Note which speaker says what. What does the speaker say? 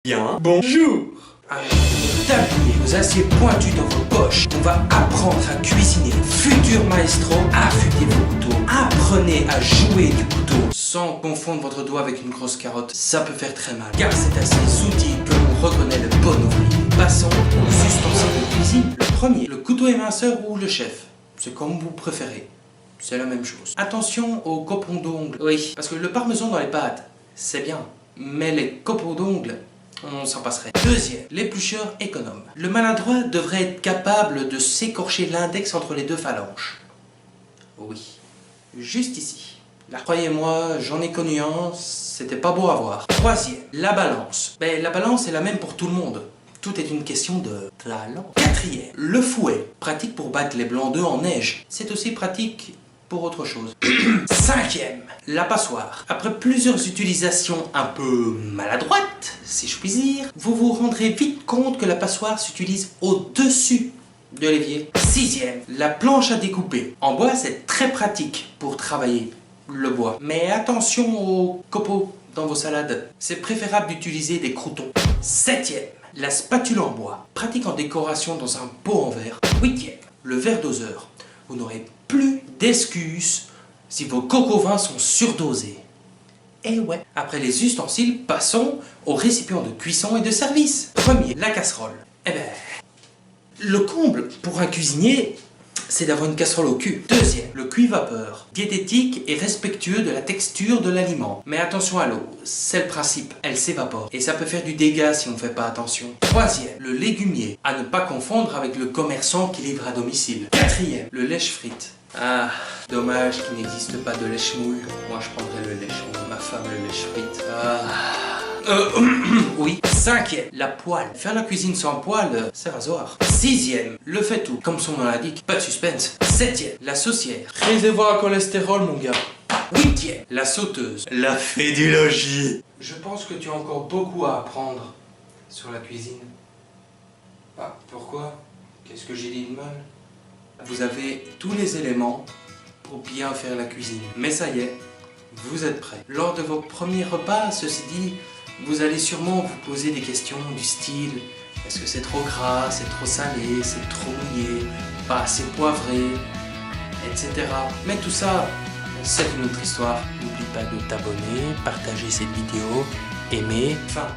Speaker 1: Bien, bonjour.
Speaker 2: Tabliez vos aciers pointus dans vos poches. On va apprendre à cuisiner. Futur maestro, affûtez vos couteaux. Apprenez à jouer du couteau sans confondre votre doigt avec une grosse carotte. Ça peut faire très mal, car c'est à ces outils que l'on reconnaît le bon ouvrier. Passons aux ustensiles de cuisine. Le premier, le couteau éminceur ou le chef. C'est comme vous préférez. C'est la même chose. Attention aux copons d'ongles. Oui, parce que le parmesan dans les pâtes, c'est bien. Mais les copeaux d'ongles, on s'en passerait. Deuxième, l'éplucheur économe. Le maladroit devrait être capable de s'écorcher l'index entre les deux phalanges. Oui, juste ici. Là, croyez-moi, j'en ai connu un, c'était pas beau à voir. Troisième, la balance. La balance est la même pour tout le monde. Tout est une question de talent. Quatrième, le fouet. Pratique pour battre les blancs d'œufs en neige. C'est aussi pratique pour autre chose. Cinquième, la passoire. Après plusieurs utilisations un peu maladroites, si je puis dire, vous vous rendrez vite compte que la passoire s'utilise au-dessus de l'évier. Sixième, la planche à découper. En bois, c'est très pratique pour travailler le bois. Mais attention aux copeaux dans vos salades. C'est préférable d'utiliser des croûtons. Septième, la spatule en bois. Pratique en décoration dans un pot en verre. Huitième, le verre doseur. Vous n'aurez plus d'excuses si vos coco vins sont surdosés. Et ouais. Après les ustensiles, passons aux récipients de cuisson et de service. Premier, la casserole. Le comble pour un cuisinier, c'est d'avoir une casserole au cul. Deuxième, le cuit-vapeur. Diététique et respectueux de la texture de l'aliment. Mais attention à l'eau, c'est le principe, elle s'évapore. Et ça peut faire du dégât si on ne fait pas attention. Troisième, le légumier. À ne pas confondre avec le commerçant qui livre à domicile. Quatrième, le lèche-frite. Ah, dommage qu'il n'existe pas de lèche-moule. Moi je prendrais le lèche-moule, ma femme le lèche-frite. Oui. Cinquième, la poêle. Faire la cuisine sans poêle, c'est rasoir. Sixième, le fait-tout. Comme son nom l'indique, pas de suspense. Septième, la saucière. Réservoir à cholestérol, mon gars. Huitième, la sauteuse. La fée du logis. Je pense que tu as encore beaucoup à apprendre sur la cuisine. Ah, pourquoi? Qu'est-ce que j'ai dit de mal? Vous avez tous les éléments pour bien faire la cuisine. Mais ça y est, vous êtes prêts. Lors de vos premiers repas, ceci dit, vous allez sûrement vous poser des questions du style: est-ce que c'est trop gras, c'est trop salé, c'est trop mouillé, pas assez poivré, etc. Mais tout ça, c'est une autre histoire. N'oublie pas de t'abonner, partager cette vidéo, aimer, enfin,